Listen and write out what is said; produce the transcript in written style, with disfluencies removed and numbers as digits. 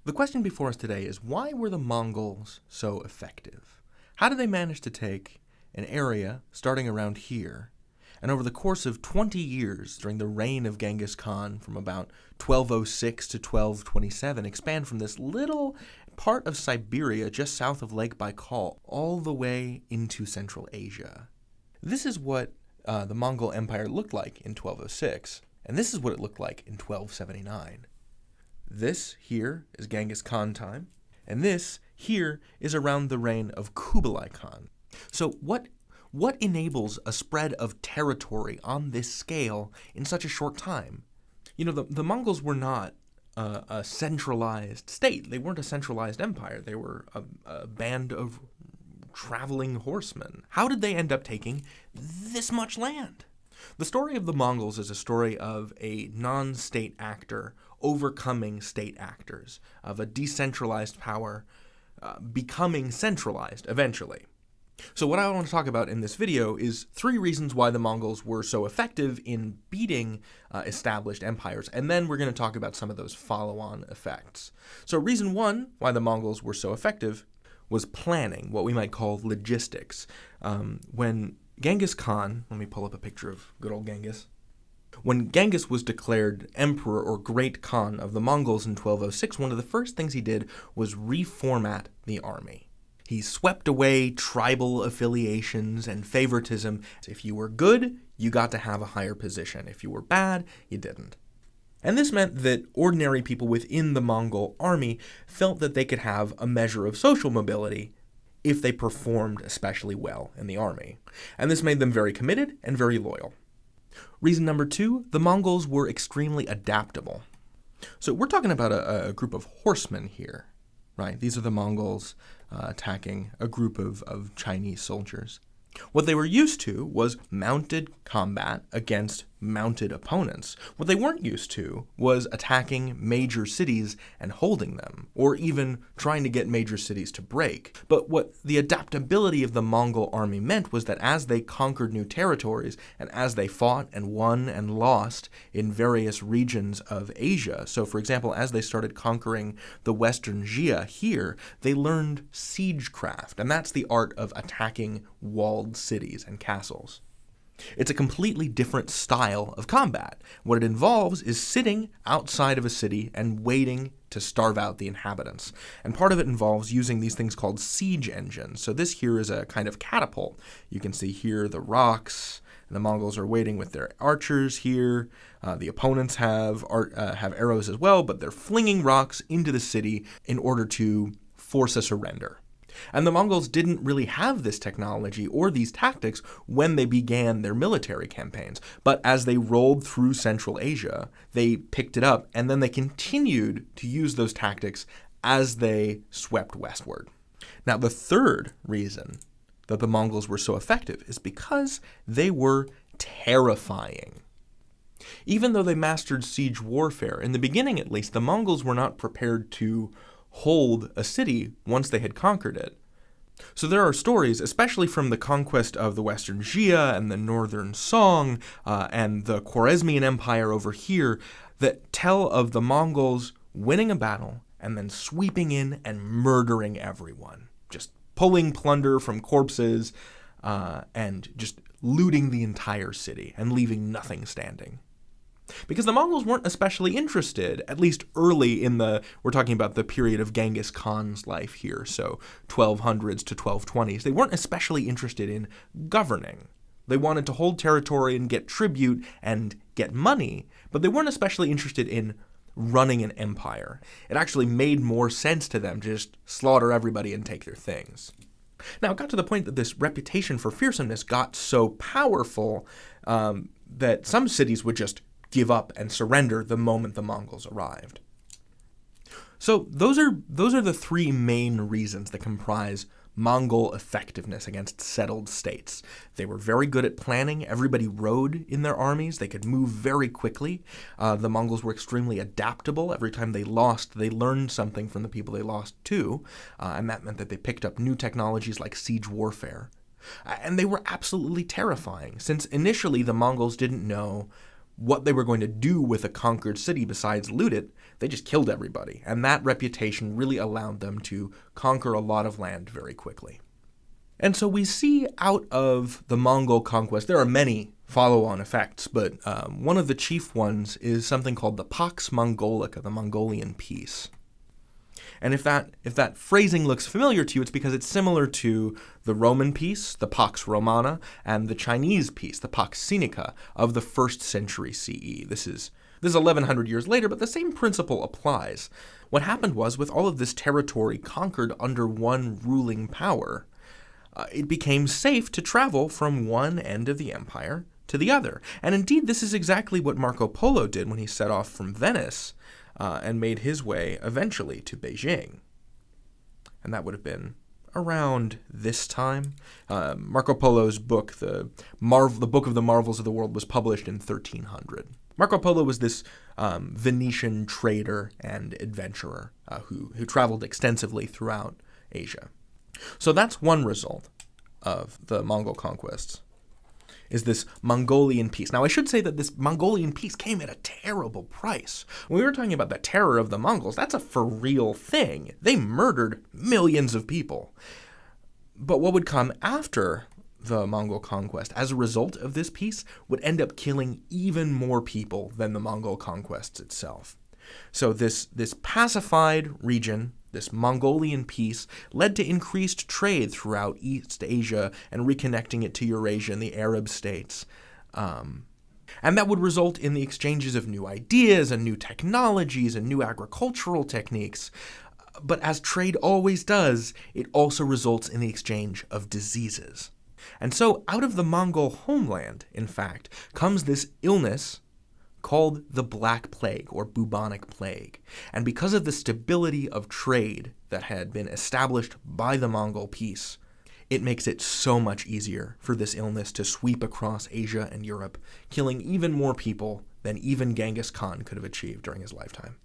The question before us today is, why were the Mongols so effective? How did they manage to take an area starting around here, and over the course of 20 years during the reign of Genghis Khan from about 1206 to 1227, expand from this little part of Siberia just south of Lake Baikal all the way into Central Asia? This is what the Mongol Empire looked like in 1206, and this is what it looked like in 1279. This here is Genghis Khan time, and this here is around the reign of Kublai Khan. So what enables a spread of territory on this scale in such a short time? You know, the Mongols were not a centralized state. They weren't a centralized empire. They were a band of traveling horsemen. How did they end up taking this much land? The story of the Mongols is a story of a non-state actor overcoming state actors, of a decentralized power becoming centralized eventually. So what I want to talk about in this video is 3 reasons why the Mongols were so effective in beating established empires, and then we're going to talk about some of those follow-on effects. So reason 1 why the Mongols were so effective was planning, what we might call logistics. When Genghis Khan, let me pull up a picture of good old Genghis. When Genghis was declared emperor or great Khan of the Mongols in 1206, one of the first things he did was reformat the army. He swept away tribal affiliations and favoritism. If you were good, you got to have a higher position. If you were bad, you didn't. And this meant that ordinary people within the Mongol army felt that they could have a measure of social mobility if they performed especially well in the army. And this made them very committed and very loyal. Reason number 2, the Mongols were extremely adaptable. So we're talking about a group of horsemen here, right? These are the Mongols attacking a group of Chinese soldiers. What they were used to was mounted combat against mounted opponents. What they weren't used to was attacking major cities and holding them, or even trying to get major cities to break. But what the adaptability of the Mongol army meant was that as they conquered new territories, and as they fought and won and lost in various regions of Asia, so for example, as they started conquering the Western Jia here, they learned siegecraft, and that's the art of attacking walled cities and castles. It's a completely different style of combat. What it involves is sitting outside of a city and waiting to starve out the inhabitants. And part of it involves using these things called siege engines. So this here is a kind of catapult. You can see here the rocks. The Mongols are waiting with their archers here. The opponents have arrows as well, but they're flinging rocks into the city in order to force a surrender. And the Mongols didn't really have this technology or these tactics when they began their military campaigns. But as they rolled through Central Asia, they picked it up, and then they continued to use those tactics as they swept westward. Now, the third reason that the Mongols were so effective is because they were terrifying. Even though they mastered siege warfare, in the beginning at least, the Mongols were not prepared to hold a city once they had conquered it. So there are stories, especially from the conquest of the Western Jia and the Northern Song and the Khwarezmian Empire over here, that tell of the Mongols winning a battle and then sweeping in and murdering everyone, just pulling plunder from corpses and just looting the entire city and leaving nothing standing. Because the Mongols weren't especially interested, at least early in we're talking about the period of Genghis Khan's life here, so 1200s to 1220s. They weren't especially interested in governing. They wanted to hold territory and get tribute and get money, but they weren't especially interested in running an empire. It actually made more sense to them to just slaughter everybody and take their things. Now, it got to the point that this reputation for fearsomeness got so powerful that some cities would just give up and surrender the moment the Mongols arrived. So those are the 3 main reasons that comprise Mongol effectiveness against settled states. They were very good at planning. Everybody rode in their armies. They could move very quickly. The Mongols were extremely adaptable. Every time they lost, they learned something from the people they lost to, and that meant that they picked up new technologies like siege warfare. And they were absolutely terrifying, since initially the Mongols didn't know what they were going to do with a conquered city besides loot it. They just killed everybody. And that reputation really allowed them to conquer a lot of land very quickly. And so we see out of the Mongol conquest, there are many follow-on effects, but one of the chief ones is something called the Pax Mongolica, the Mongolian peace. And if that phrasing looks familiar to you, it's because it's similar to the Roman peace, the Pax Romana, and the Chinese peace, the Pax Sinica, of the 1st century CE. This is 1,100 years later, but the same principle applies. What happened was, with all of this territory conquered under one ruling power, it became safe to travel from one end of the empire to the other. And indeed, this is exactly what Marco Polo did when he set off from Venice and made his way eventually to Beijing. And that would have been around this time. Marco Polo's book, the Book of the Marvels of the World, was published in 1300. Marco Polo was this Venetian trader and adventurer who traveled extensively throughout Asia. So that's one result of the Mongol conquests, is this Mongolian peace. Now, I should say that this Mongolian peace came at a terrible price. When we were talking about the terror of the Mongols, that's a for real thing. They murdered millions of people. But what would come after the Mongol conquest as a result of this peace would end up killing even more people than the Mongol conquests itself. So this pacified region, this Mongolian peace, led to increased trade throughout East Asia and reconnecting it to Eurasia and the Arab states. And that would result in the exchanges of new ideas and new technologies and new agricultural techniques. But as trade always does, it also results in the exchange of diseases. And so out of the Mongol homeland, in fact, comes this illness called the Black Plague, or bubonic plague. And because of the stability of trade that had been established by the Mongol peace, it makes it so much easier for this illness to sweep across Asia and Europe, killing even more people than even Genghis Khan could have achieved during his lifetime.